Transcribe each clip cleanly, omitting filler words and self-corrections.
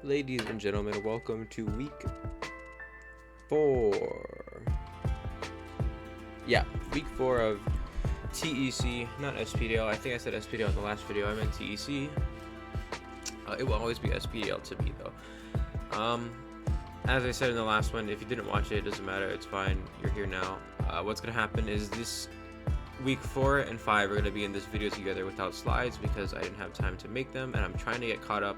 Ladies and gentlemen, welcome to week 4. Yeah, week 4 of TEC, not SPDL. I think I said SPDL in the last video. I meant TEC. It will always be SPDL to me, though. As I said in the last one, if you didn't watch it, it doesn't matter. It's fine. You're here now. What's going to happen is this week 4 and 5 are going to be in this video together without slides because I didn't have time to make them, and I'm trying to get caught up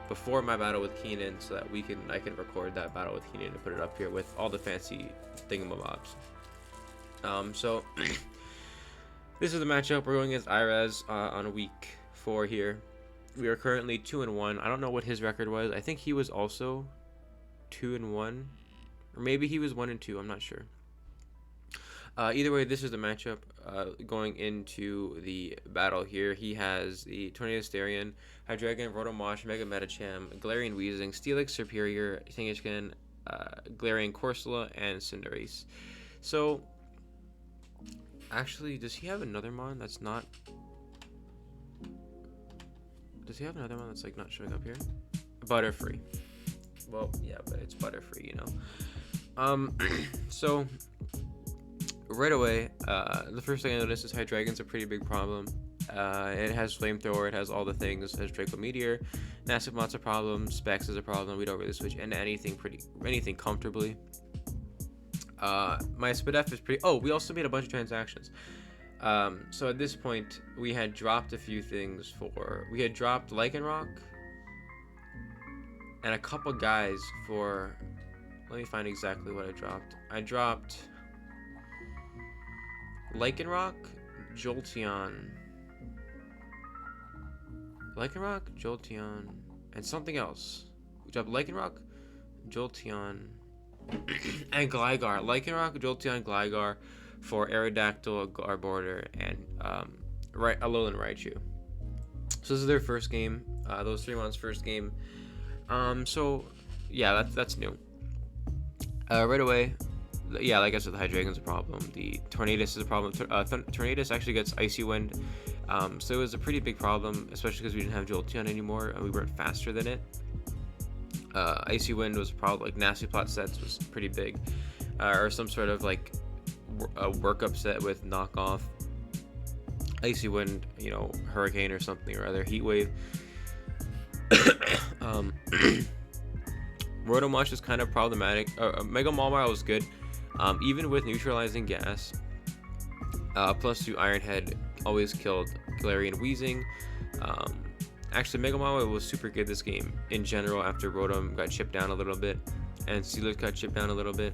before my battle with Keenan so that I can record that battle with Keenan and put it up here with all the fancy thingamabobs. So this is the matchup. We're going against Iraz on week 4 here. We are currently 2-1. I don't know what his record was. I think he was also 2-1, or maybe he was 1-2. I'm not sure. Either way, this is the matchup going into the battle here. He has the Tornado Starion, Hydreigon, Rotomosh, Mega Metacham, Galarian Weezing, Steelix, Superior, Tinguishkin, Galarian Corsola, and Cinderace. So, actually, does he have another mon that's not... Does he have another one that's, like, not showing up here? Butterfree. Well, yeah, but it's Butterfree, you know. So... Right away, the first thing I noticed is Hydreigon's a pretty big problem. It has Flamethrower, it has all the things, it has Draco Meteor. Nassifmot's a problem, Specs is a problem. We don't really switch into anything comfortably. My Spadef is pretty... Oh, we also made a bunch of transactions. So at this point, we had dropped a few things for... We had dropped Lycanroc and a couple guys for... Let me find exactly what I dropped. I dropped... Lycanroc, Jolteon, and something else. We dropped Lycanroc, Jolteon, and Gligar. Lycanroc, Jolteon, Gligar for Aerodactyl, Garbodor, and Alolan Raichu. So this is their first game. Those 3 months' first game. So yeah, that's new. Right away. Yeah, like I said, the Hydreigon's a problem. The Tornadus is a problem. Tornadus actually gets Icy Wind, so it was a pretty big problem, especially because we didn't have Jolteon anymore and we weren't faster than it. Icy Wind was a problem. Like Nasty Plot sets was pretty big, or some sort of like a workup set with knockoff Icy Wind, you know, Hurricane or something or other, Heat Wave. Rotomosh is kind of problematic. Mega Mawile was good. Even with neutralizing gas, +2 Iron Head always killed Galarian Weezing. Actually, Mega Mawile was super good this game in general after Rotom got chipped down a little bit and Steelix got chipped down a little bit.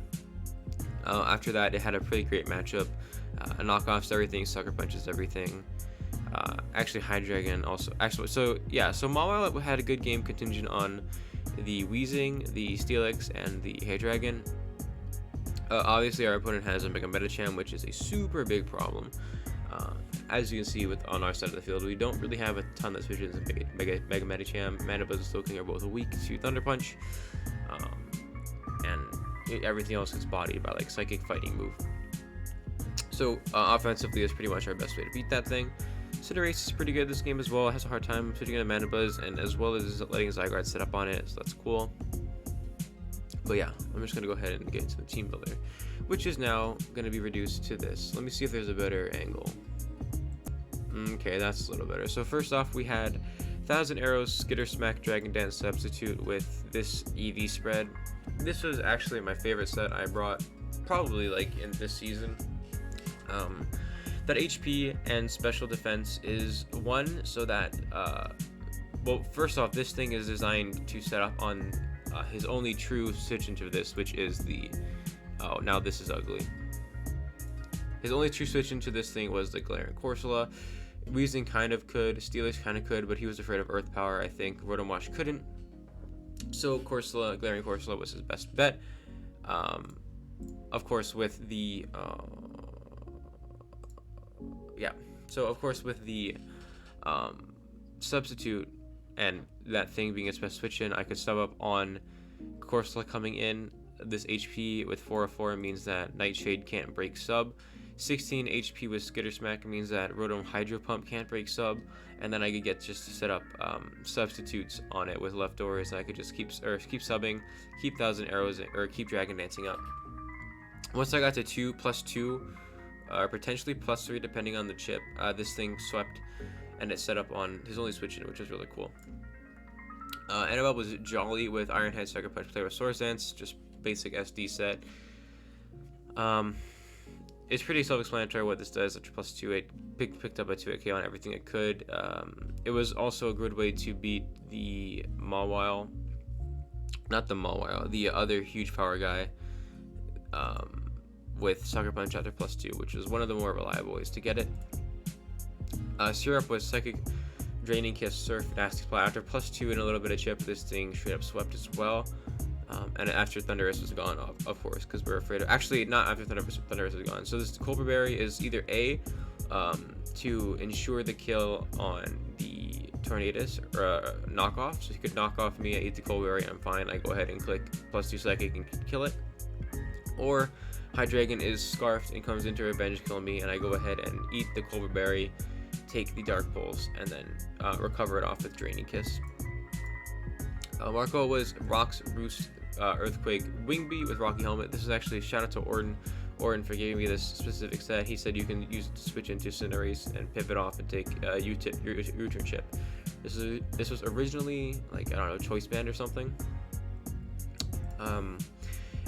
After that, it had a pretty great matchup. Knockoffs everything, Sucker Punches everything. Actually, Hydreigon also. Actually, so yeah, so Mawile had a good game contingent on the Weezing, the Steelix, and the Hydreigon. Obviously, our opponent has a Mega Metacham, which is a super big problem. As you can see on our side of the field, we don't really have a ton that switches into Mega Metacham. Manabuzz and Slowking are both weak to Thunder Punch, and everything else is bodied by like Psychic Fighting move. So offensively, is pretty much our best way to beat that thing. Cinderace is pretty good this game as well. It has a hard time switching into Manabuzz, and as well as letting Zygarde sit up on it, so that's cool. But yeah, I'm just going to go ahead and get into the team builder, which is now going to be reduced to this. Let me see if there's a better angle. Okay, that's a little better. So first off, we had 1000 Arrows, Skitter Smack, Dragon Dance substitute with this EV spread. This was actually my favorite set I brought probably like in this season. That HP and special defense is 1 so that, well, first off, this thing is designed to set up on his only true switch into this, which is the... Oh, now this is ugly. His only true switch into this thing was the Galarian Corsola. Weezing kind of could, Steelix kind of could, but he was afraid of Earth Power, I think. Rotomosh couldn't. So Galarian Corsola was his best bet. Of course, with the... yeah. So, of course, with the substitute and that thing being a special switch in, I could sub up on Corsola coming in. This HP with 404 means that Nightshade can't break sub. 16 HP with Skitter Smack means that Rotom Hydro Pump can't break sub, and then I could get just to set up substitutes on it with leftovers. I could just keep subbing, keep 1,000 arrows, or keep Dragon Dancing up. Once I got to 2 plus 2, or potentially plus 3 depending on the chip, this thing swept, and it set up on his only switch in, which was really cool. Annabelle was Jolly with Iron Head, Sucker Punch, Play with Swords Dance, just basic SD set. It's pretty self-explanatory what this does. After plus 2, it picked up a 2-8K on everything it could. It was also a good way to beat the Mawile, not the Mawile, the other huge power guy, with Sucker Punch after plus 2, which was one of the more reliable ways to get it. Syrup was Psychic, Draining Kiss, Surf, Nasty Splat. After plus 2 and a little bit of chip, this thing straight up swept as well. And after Thundurus was gone, of course, because we're afraid of... Actually, not after Thundurus was gone. So this Cobra Berry is either A, to ensure the kill on the Tornadus, or knockoff. So he could knock off me, I eat the Cobra Berry, I'm fine. I go ahead and click plus 2 Psychic and kill it. Or Hydreigon is Scarfed and comes into revenge kill me, and I go ahead and eat the Cobra Berry, take the Dark Pulse, and then recover it off with Draining Kiss. Marco was Rocks, Roost, Earthquake, Wingbeat with Rocky Helmet. This is actually shout out to Orton for giving me this specific set. He said you can use it to switch into Cinderace and pivot off and take U-turn chip. This was originally like, I don't know, Choice Band or something.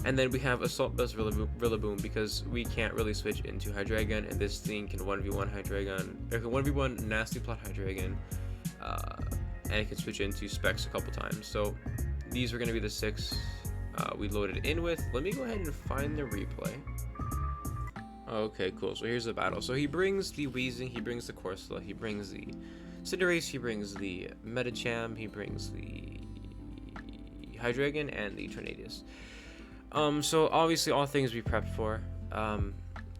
And then we have Assault Buzz Rillaboom because we can't really switch into Hydreigon, and this thing can 1v1 Hydreigon, or can 1v1 Nasty Plot Hydreigon, and it can switch into Specs a couple times. So these were going to be the 6 we loaded in with. Let me go ahead and find the replay. Okay, cool. So here's the battle. So he brings the Weezing, he brings the Corsola, he brings the Cinderace, he brings the Medicham, he brings the Hydreigon, and the Tornadus. So obviously all things we prepped for.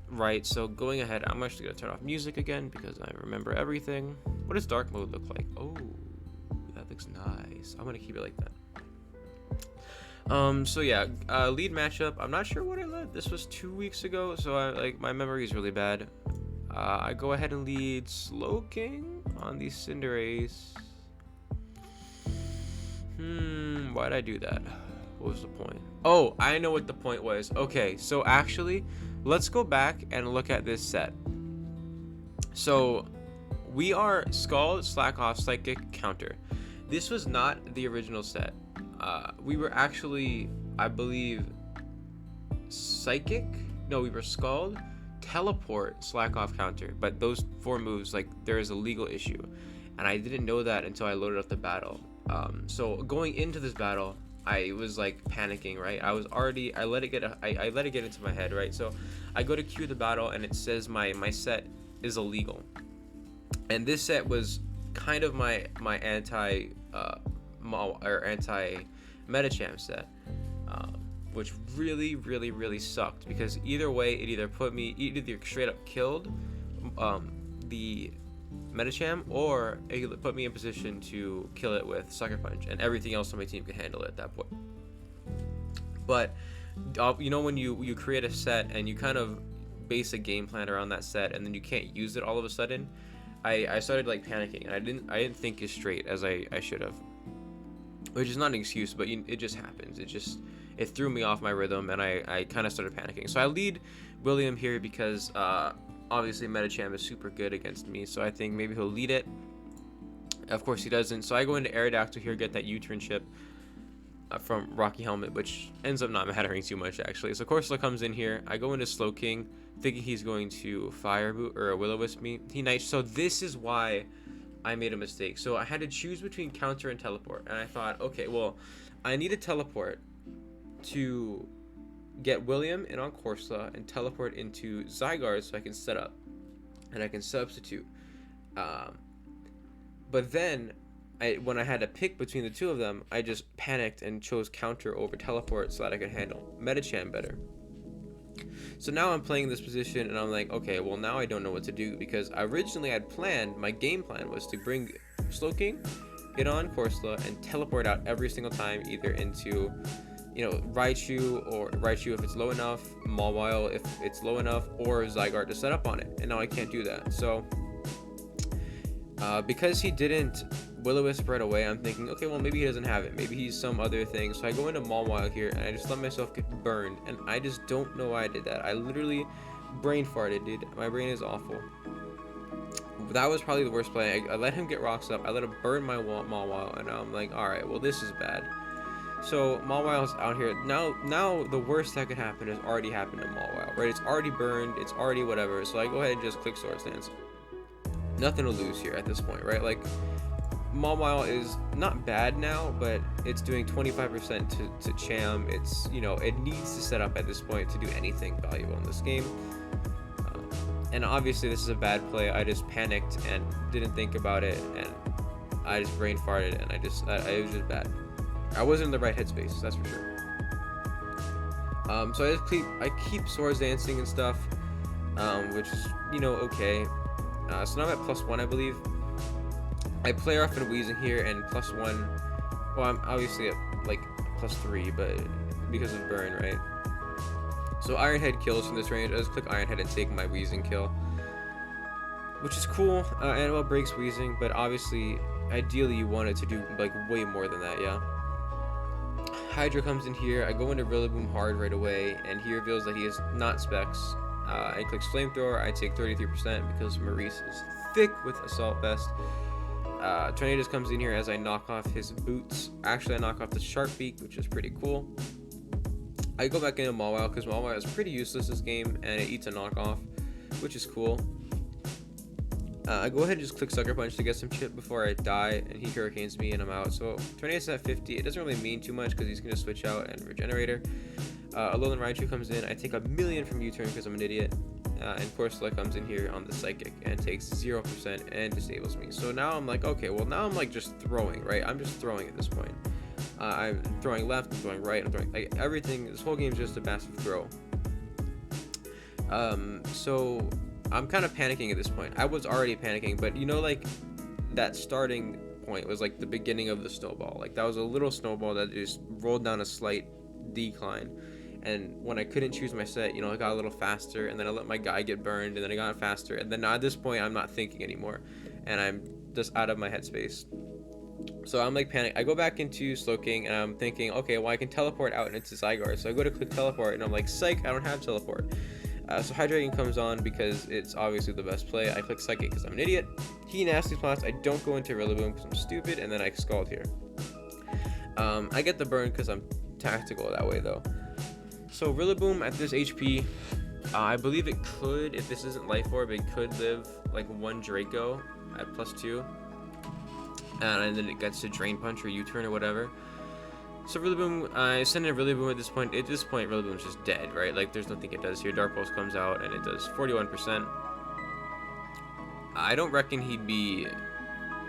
Right, so going ahead, I'm actually going to turn off music again because I remember everything. What does dark mode look like? Oh, that looks nice. I'm going to keep it like that. So yeah, lead matchup. I'm not sure what I led. This was 2 weeks ago, so my memory is really bad. I go ahead and lead Slowking on the Cinderace. Why'd I do that? What was the point? Oh, I know what the point was. Okay, so actually, let's go back and look at this set. So we are Scald, Slack Off, Psychic, Counter. This was not the original set. We were actually, I believe, Psychic? No, we were Scald, Teleport, Slack Off, Counter. But those 4 moves, like, there is a legal issue. And I didn't know that until I loaded up the battle. So going into this battle, I was like panicking, right? I let it get into my head, right? So I go to queue the battle and it says my set is illegal. And this set was kind of my anti Medicham set, which really sucked because either way it either straight up killed the Medicham, or it put me in position to kill it with Sucker Punch, and everything else on my team could handle it at that point. But you know, when you create a set and you kind of base a game plan around that set, and then you can't use it all of a sudden, I started like panicking, and I didn't think as straight as I should have, which is not an excuse, but it just happens. It threw me off my rhythm, and I kind of started panicking. So I lead William here because obviously Medicham is super good against me, so I think maybe he'll lead it. Of course he doesn't, so I go into Aerodactyl here, get that U-turn chip from Rocky Helmet, which ends up not mattering too much actually. So Corsola comes in here, I go into Slowking, thinking he's going to Fire Boot or a Will-O-Wisp me. He Knights, so this is why I made a mistake. So I had to choose between Counter and Teleport, and I thought, okay, well, I need a Teleport to get William in on Corsola and teleport into Zygarde so I can set up and I can substitute. But then when I had to pick between the two of them, I just panicked and chose Counter over Teleport so that I could handle Medicham better. So now I'm playing this position and I'm like, okay, well now I don't know what to do, because originally I'd planned, my game plan was to bring Slowking, get on Corsola, and teleport out every single time, either into Raichu if it's low enough, Mawile if it's low enough, or Zygarde to set up on it. And now I can't do that. So because he didn't Will-O-Wisp right away, I'm thinking, okay, well, maybe he doesn't have it. Maybe he's some other thing. So I go into Mawile here, and I just let myself get burned. And I just don't know why I did that. I literally brain farted, dude. My brain is awful. That was probably the worst play. I let him get rocks up. I let him burn my Mawile, and I'm like, alright, well, this is bad. So Mawile's out here. Now the worst that could happen has already happened to Mawile, right? It's already burned. It's already whatever. So I go ahead and just click Swords Dance. Nothing to lose here at this point, right? Like, Mawile is not bad now, but it's doing 25% to Cham. It's, it needs to set up at this point to do anything valuable in this game. And obviously this is a bad play. I just panicked and didn't think about it, and I just brain farted, and it was just bad. I wasn't in the right headspace, that's for sure. So I keep Swords Dancing and stuff, which is, okay. So now I'm at +1, I believe. I play off and Weezing here, and +1. Well, I'm obviously at like +3, but because of burn, right? So Iron Head kills from this range. I just click Iron Head and take my Weezing kill, which is cool. Annabelle breaks Weezing, but obviously, ideally, you want it to do like way more than that, yeah. Hydra comes in here. I go into Rillaboom hard right away, and he reveals that he is not Specs. I clicks Flamethrower. I take 33% because Maurice is thick with Assault Vest. Tornadus comes in here as I knock off his boots. Actually, I knock off the Sharp Beak, which is pretty cool. I go back into Mawile because Mawile is pretty useless this game, and it eats a knockoff, which is cool. I go ahead and just click Sucker Punch to get some chip before I die, and he Hurricanes me and I'm out. So Tornadus at 50. It doesn't really mean too much because he's going to switch out and Regenerator. Alolan Raichu comes in. I take a million from U-Turn because I'm an idiot. And Corsola comes in here on the Psychic and takes 0% and disables me. So now I'm like, okay, well now I'm like just throwing, right? I'm just throwing at this point. I'm throwing left, I'm throwing right, I'm throwing like everything. This whole game is just a massive throw. So I'm kind of panicking at this point. I was already panicking, but like that starting point was like the beginning of the snowball. Like that was a little snowball that just rolled down a slight decline. And when I couldn't choose my set, I got a little faster, and then I let my guy get burned, and then I got faster, and then at this point I'm not thinking anymore, and I'm just out of my headspace. So I'm like panic. I go back into Slowking, and I'm thinking, okay, well I can teleport out into Zygarde. So I go to click teleport, and I'm like, psych, I don't have teleport. So Hydreigon comes on because it's obviously the best play. I click Psychic because I'm an idiot. He Nasty Plots. I don't go into Rillaboom because I'm stupid, and then I Scald here. I get the burn because I'm tactical that way though. So Rillaboom at this HP, I believe it could, if this isn't Life Orb, it could live like one Draco at +2. And then it gets to Drain Punch or U-Turn or whatever. So Rillaboom, I send in Rillaboom at this point. At this point, Rillaboom's just dead, right? Like there's nothing it does here. Dark Pulse comes out and it does 41%. I don't reckon he'd be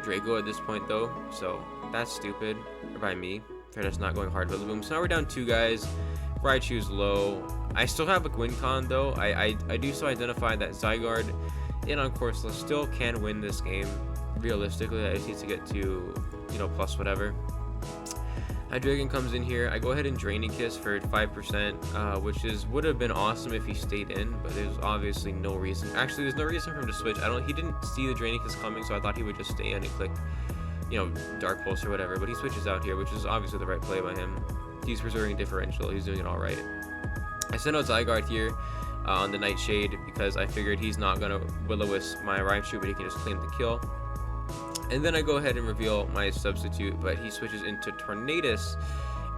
Draco at this point though, so that's stupid by me for just not going hard Rillaboom. So now we're down 2 guys. Raichu's low. I still have a win con though. I do so identify that Zygarde in on Corsola still can win this game. Realistically, I just need to get to plus whatever. Hydreigon comes in here. I go ahead and Draining Kiss for 5%, which would have been awesome if he stayed in, but there's obviously no reason. Actually, there's no reason for him to switch. He didn't see the Draining Kiss coming, so I thought he would just stay in and click, Dark Pulse or whatever. But he switches out here, which is obviously the right play by him. He's preserving differential. He's doing it all right. I sent out Zygarde here on the Nightshade because I figured he's not going to Will-O-Wisp my Raichu, but he can just claim the kill. And then I go ahead and reveal my substitute, but he switches into Tornadus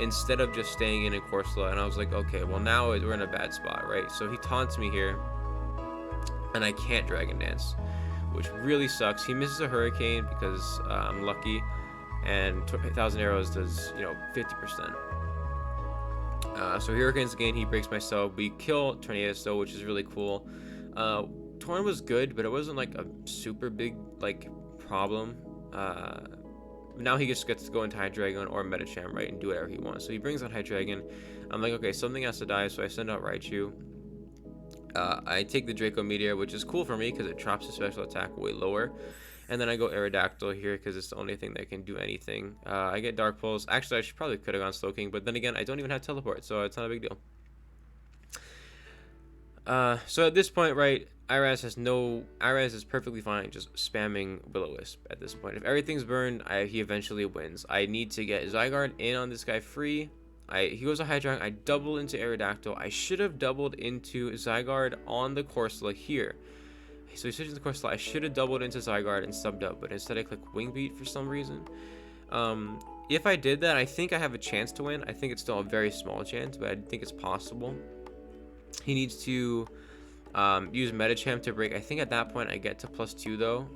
instead of just staying in Corsola. And I was like, okay, well now we're in a bad spot, right? So he taunts me here, and I can't Dragon Dance, which really sucks. He misses a Hurricane because I'm lucky, and 1,000 Arrows does 50%. So Hurricanes again, he breaks my cell. We kill Tornadus though, which is really cool. Torn was good, but it wasn't like a super big problem. Now he just gets to go into Hydreigon or Medicham, right, and do whatever he wants. So he brings out Hydreigon. I'm like, okay, something has to die, so I send out Raichu. I take the Draco Meteor, which is cool for me because it drops the special attack way lower. And then I go Aerodactyl here because it's the only thing that can do anything. I get Dark Pulse. Actually, I should probably could have gone Slowking, but then again, I don't even have Teleport, so it's not a big deal. So at this point, right, Iraz is perfectly fine just spamming Will-O-Wisp at this point. If everything's burned, he eventually wins. I need to get Zygarde in on this guy free. He goes to Hydreigon. I double into Aerodactyl. I should have doubled into Zygarde on the Corsola here. So he switches to Corsola. I should have doubled into Zygarde and subbed up, but instead I click Wing Beat for some reason. If I did that, I think I have a chance to win. I think it's still a very small chance, but I think it's possible. He needs to use Medicham to break. I think at that point I get to +2 though,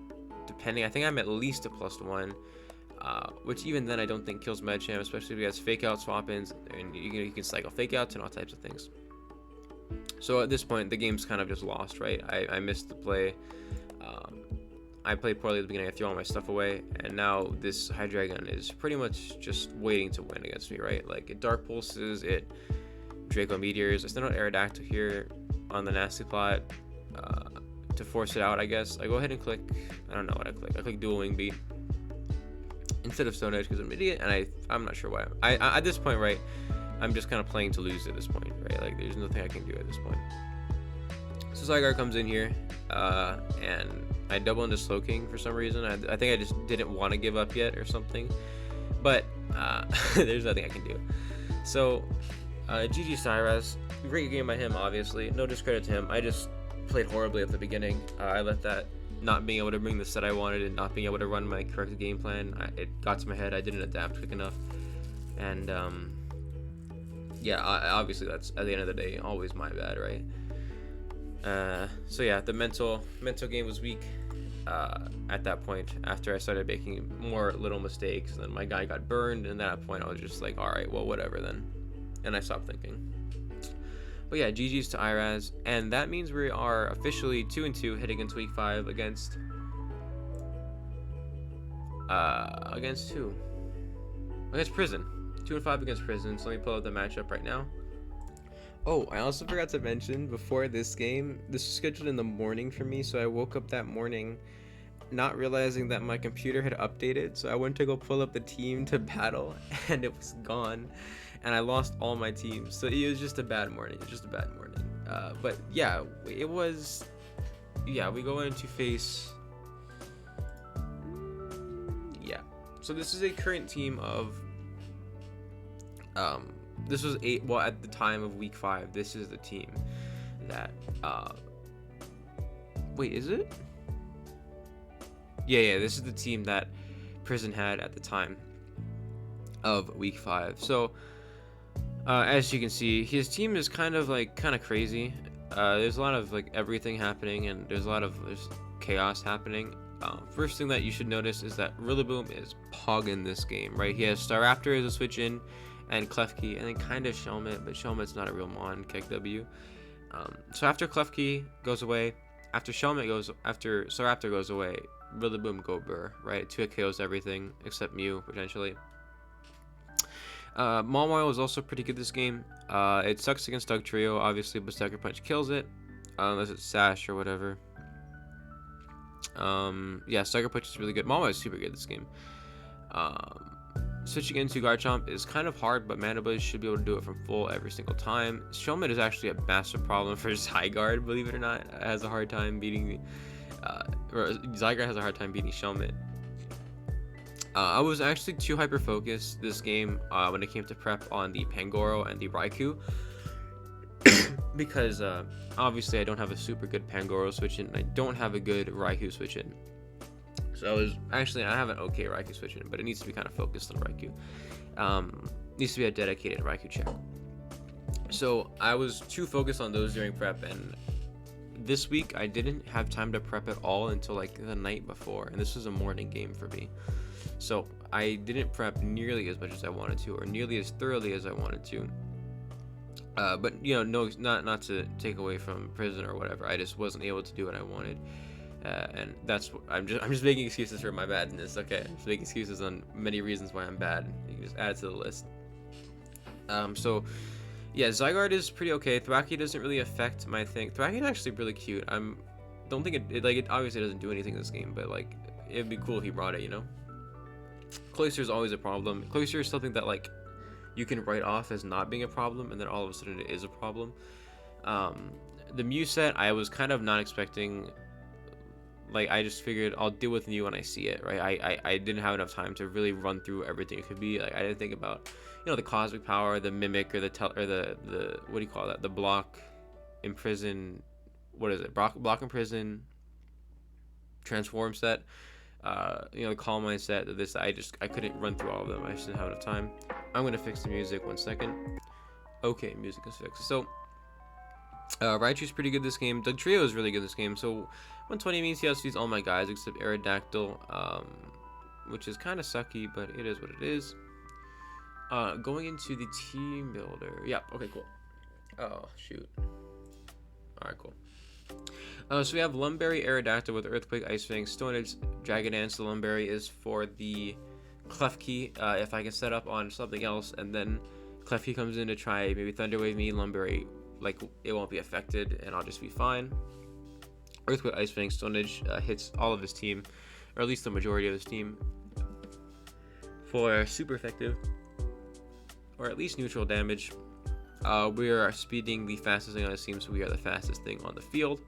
depending. I think I'm at least a +1, which even then I don't think kills Medicham, especially if he has Fake Out, Swap-ins, and you can cycle Fake Outs and all types of things. So at this point the game's kind of just lost, right? I missed the play. I played poorly at the beginning. I threw all my stuff away, and now this Hydreigon is pretty much just waiting to win against me, right? Like it Dark Pulses, it Draco Meteors. I send out Aerodactyl here on the Nasty Plot to force it out, I guess. I go ahead and click, I don't know what I click. I click Dual Wing Beat instead of Stone Edge because I'm an idiot, and I'm not sure why. I at this point, right, I'm just kind of playing to lose at this point, right? Like there's nothing I can do at this point. So Zygarde comes in here, and I double into Slowking for some reason. I think I just didn't want to give up yet or something, but there's nothing I can do. So GG Iraz, great game by him, obviously. No discredit to him. I just played horribly at the beginning. I let that not being able to bring the set I wanted and not being able to run my correct game plan, it got to my head. I didn't adapt quick enough, and yeah, obviously that's at the end of the day always my bad, right? So yeah, the mental game was weak at that point. After I started making more little mistakes, and then my guy got burned, and at that point I was just like, all right, well, whatever then, and I stopped thinking. But yeah, GG's to Iraz, and that means we are officially 2-2 heading into week 5 against who? Against Prison. 2-5 against Prison. So let me pull up the matchup right now. Oh, I also forgot to mention before this game, this was scheduled in the morning for me, so I woke up that morning not realizing that my computer had updated, so I went to go pull up the team to battle, and it was gone, and I lost all my teams. So it was just a bad morning. But yeah, it was. Yeah, we go in to face. Yeah, so this is a current team of. This was at the time of week 5, this is the team that, wait, is it? Yeah, this is the team that Prison had at the time of week 5. So, as you can see, his team is kind of crazy. There's a lot of everything happening, and there's a lot of chaos happening. First thing that you should notice is that Rillaboom is pogging this game, right? He has Staraptor as a switch in, and Klefki, and then kind of Shelmet, but Shelmet's not a real mon, KEKW. So after Klefki goes away, after Staraptor goes away, Rillaboom go Burr, right? 2 KOs everything except Mew, potentially. Malmoil was also pretty good this game. It sucks against Doug Trio, obviously, but Sucker Punch kills it, unless it's Sash or whatever. Yeah, Sucker Punch is really good. Malmoil is super good this game. Switching into Garchomp is kind of hard, but Mana Buzz should be able to do it from full every single time. Shelmet is actually a massive problem for Zygarde, believe it or not. It has a hard time beating Zygarde has a hard time beating Shelmet. I was actually too hyper-focused this game when it came to prep on the Pangoro and the Raikou. Because obviously I don't have a super good Pangoro switch-in, and I don't have a good Raikou switch-in. So I have an okay Raikou switch in, but it needs to be kind of focused on Raikou. Needs to be a dedicated Raikou check. So I was too focused on those during prep, and this week I didn't have time to prep at all until the night before, and this was a morning game for me. So I didn't prep nearly as much as I wanted to, or nearly as thoroughly as I wanted to. But not to take away from Prison or whatever. I just wasn't able to do what I wanted. And that's what I'm just making excuses for my badness. Okay, I'm just making excuses on many reasons why I'm bad. You can just add it to the list. So yeah, Zygarde is pretty okay. Thwackey doesn't really affect my thing. Thwackey is actually really cute. Don't think it obviously doesn't do anything in this game, but it'd be cool if he brought it, you know. Cloister is always a problem. Cloister is something that like you can write off as not being a problem, and then all of a sudden it is a problem. The Mew set, I was kind of not expecting. Like, I just figured I'll deal with Mew when I see it, right? I didn't have enough time to really run through everything it could be. Like, I didn't think about, you know, the cosmic power, the mimic, or the what do you call that? The block, imprison, what is it? Block imprison, transform set. You know, the calm mind set. This I couldn't run through all of them. I just didn't have enough time. I'm gonna fix the music 1 second. Okay, music is fixed. So Raichu's pretty good this game. Dugtrio is really good this game. So 120 means he outsees all my guys except Aerodactyl, which is kind of sucky, but it is what it is. Going into the team builder. Yeah, okay, cool. Oh, shoot. Alright, cool. So we have Lumberry, Aerodactyl with Earthquake, Ice Fang, Stone Edge, Dragon Dance. The Lumberry is for the Klefki. If I can set up on something else, and then Klefki comes in to try maybe Thunder Wave me, Lumberry, like, it won't be affected, and I'll just be fine. Earthquake, Ice Fang, Stone Edge hits all of his team, or at least the majority of his team, for super effective, or at least neutral damage. We are speeding the fastest thing on his team, so we are the fastest thing on the field.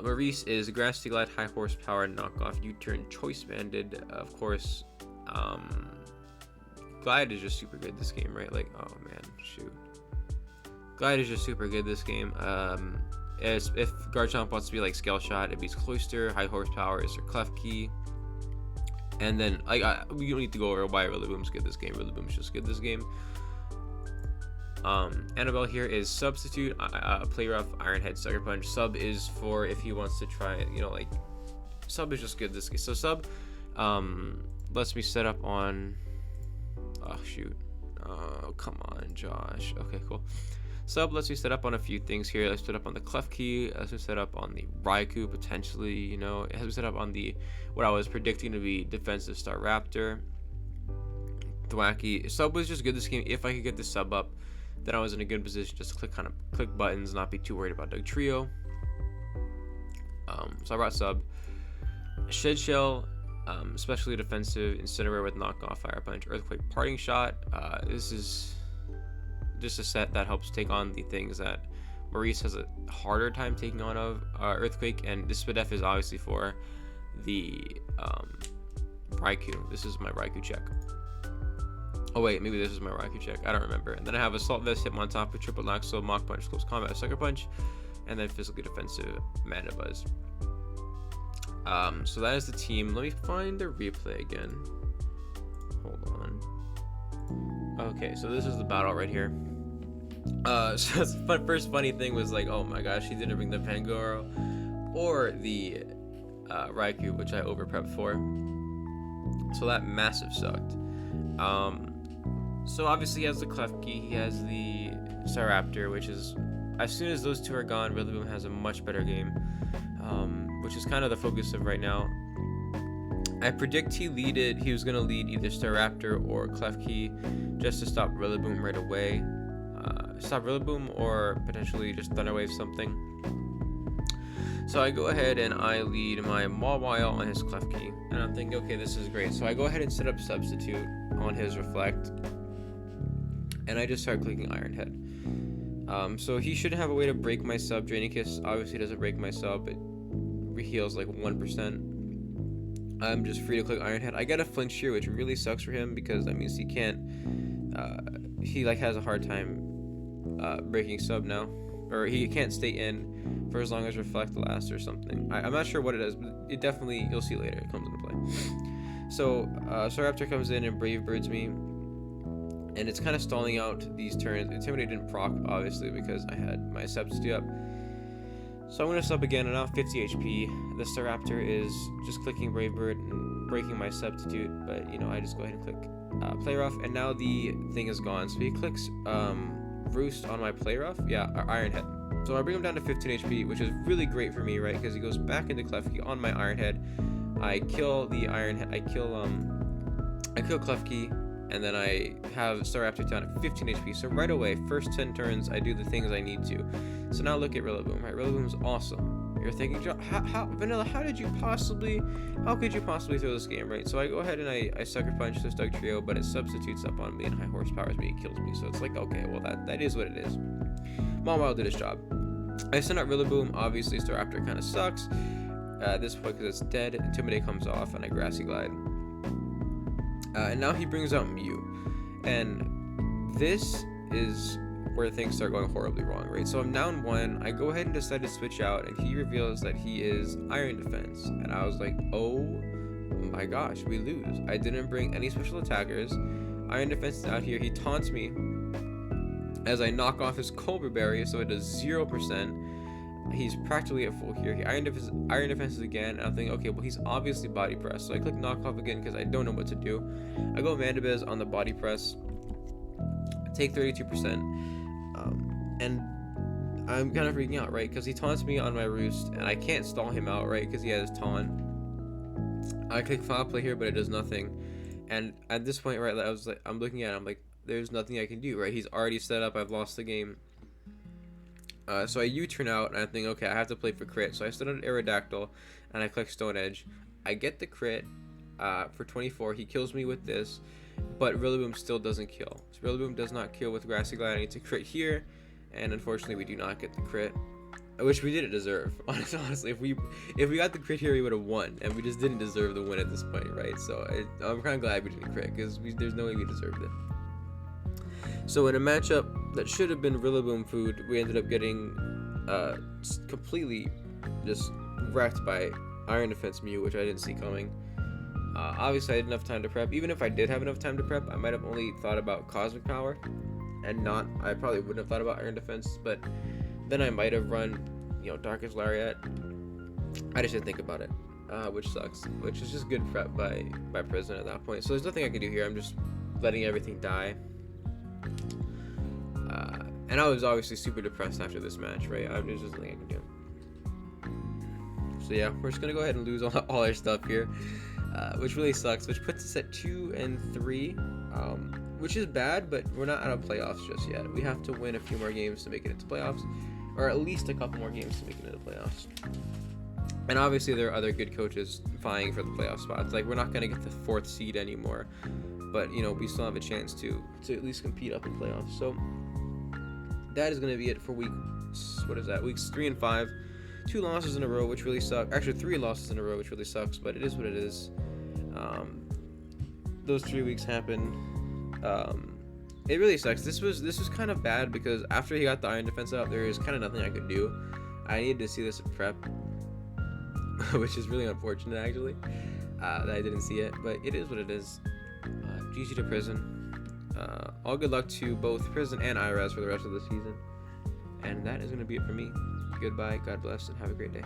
Maurice is Grass Glide, high horsepower, knockoff, U-turn, choice banded. Of course, Glide is just super good this game, right? Like, oh man, shoot. Glide is just super good this game. If Garchomp wants to be like Scale Shot, it beats Cloister. High horsepower is their Klefki. And then we don't need to go over why Rillaboom's good this game. Rillaboom's just good this game. Annabelle here is Substitute, Play Rough, Iron Head, Sucker Punch. Sub is for if he wants to try, you know, like, Sub is just good this game. So Sub lets me set up on, oh shoot, oh come on Josh. Okay, cool. Sub lets me set up on a few things here. Let's set up on the Klefki, let's set up on the Raikou potentially, you know. It has me set up on the, what I was predicting to be defensive Staraptor. Thwacky. Sub was just good this game. If I could get the Sub up, then I was in a good position just to click buttons, not be too worried about Dugtrio. So I brought Sub. Shed Shell, especially defensive, Incinerate with knockoff, Fire Punch, Earthquake, Parting Shot. This is just a set that helps take on the things that Maurice has a harder time taking on of Earthquake, and this Spadef is obviously for the Raikou. This is my Raikou check. Oh wait, maybe this is my Raikou check. I don't remember. And then I have Assault Vest, Hitmontop with Triple Laxo, Mach Punch, Close Combat, Sucker Punch, and then Physically Defensive, Mana Buzz. So that is the team. Let me find the replay again. Hold on. Okay, so this is the battle right here. So the first funny thing was like, oh my gosh, he didn't bring the Pangoro or the Raikou, which I over prepped for. So that massive sucked. So obviously he has the Klefki, he has the Staraptor, which is, as soon as those two are gone, Rillaboom has a much better game, which is kind of the focus of right now. I predict he was going to lead either Staraptor or Klefki just to stop Rillaboom right away. Stop Rillaboom or potentially just Thunder Wave something. So I go ahead and I lead my Mawile on his Klefki, and I'm thinking, okay, this is great. So I go ahead and set up Substitute on his Reflect, and I just start clicking Iron Head. So he shouldn't have a way to break my sub. Draining Kiss obviously doesn't break my sub. It heals like 1%. I'm just free to click Iron Head. I got a flinch here, which really sucks for him because that means he can't. He like has a hard time breaking sub now, or he can't stay in for as long as Reflect lasts or something. I'm not sure what it is, but it definitely, you'll see later, it comes into play. So Staraptor comes in and Brave Birds me, and it's kind of stalling out these turns. Intimidate didn't proc, obviously, because I had my Substitute up. So I'm going to sub again, and now 50 HP. The Staraptor is just clicking Brave Bird and breaking my Substitute, but, you know, I just go ahead and click Play Rough, and now the thing is gone. So he clicks Roost on my Play Rough, yeah, Iron Head. So I bring him down to 15 HP, which is really great for me, right? Because he goes back into Klefki on my Iron Head. I kill the Iron Head. I kill Klefki, and then I have Staraptor down at 15 HP. So right away, first 10 turns, I do the things I need to. So now look at Rillaboom, right? Rillaboom's awesome. you're thinking, how Vanilla, how could you possibly throw this game, right? So I go ahead and I sucker punch this Doug Trio, but it substitutes up on me and high horsepowers me, it kills me. So it's like, okay, well that is what it is. Mawile did his job. I send out Rillaboom. Obviously, Staraptor kind of sucks at this point because it's dead. Intimidate comes off, and I Grassy Glide. And now he brings out Mew, and this is where things start going horribly wrong, right? So I'm down 1. I go ahead and decide to switch out, and he reveals that he is Iron Defense, and I was like, oh my gosh, we lose. I didn't bring any special attackers. Iron Defense is out here. He taunts me as I knock off his Cobra Berry, so it does 0%. He's practically at full here. He Iron Defenses again, and I'm thinking, okay, well, he's obviously Body Press. So I click Knock Off again because I don't know what to do. I go Mandabiz on the Body Press, take 32%, and I'm kind of freaking out, right? Because he taunts me on my Roost, and I can't stall him out, right? Because he has Taunt. I click Foul Play here, but it does nothing. And at this point, right, I'm looking at it, I'm like, there's nothing I can do, right? He's already set up. I've lost the game. So I U-turn out, and I think, okay, I have to play for crit. So I start on Aerodactyl, and I click Stone Edge. I get the crit for 24. He kills me with this, but Rillaboom still doesn't kill. So Rillaboom does not kill with Grassy Glide. I need to crit here, and unfortunately, we do not get the crit, which we didn't deserve. Honestly, if we got the crit here, we would have won, and we just didn't deserve the win at this point, right? So I'm kind of glad we didn't crit, because there's no way we deserved it. So in a matchup that should have been Rillaboom food, we ended up getting completely just wrecked by Iron Defense Mew, which I didn't see coming. Obviously, I had enough time to prep. Even if I did have enough time to prep, I might have only thought about Cosmic Power, and I probably wouldn't have thought about Iron Defense, but then I might have run, Darkest Lariat. I just didn't think about it, which sucks, which is just good prep by Prison at that point. So there's nothing I can do here. I'm just letting everything die. And I was obviously super depressed after this match, right? There's just nothing I can do. So yeah, we're just gonna go ahead and lose all our stuff here, which really sucks. Which puts us at 2-3, which is bad, but we're not out of playoffs just yet. We have to win a few more games to make it into playoffs, or at least a couple more games to make it into playoffs. And obviously, there are other good coaches vying for the playoff spots. Like, we're not gonna get the 4th seed anymore, but we still have a chance to at least compete up in playoffs. So that is going to be it for weeks 3 and 5. 2 losses in a row, which really suck. Actually, 3 losses in a row, which really sucks, but it is what it is. Those 3 weeks happened. It really sucks. This was kind of bad because after he got the Iron Defense out, there is kind of nothing I could do. I needed to see this in prep, which is really unfortunate actually, that I didn't see it, but it is what it is. GG to Prison. All good luck to both Prison and Iraz for the rest of the season. And that is going to be it for me. Goodbye, God bless, and have a great day.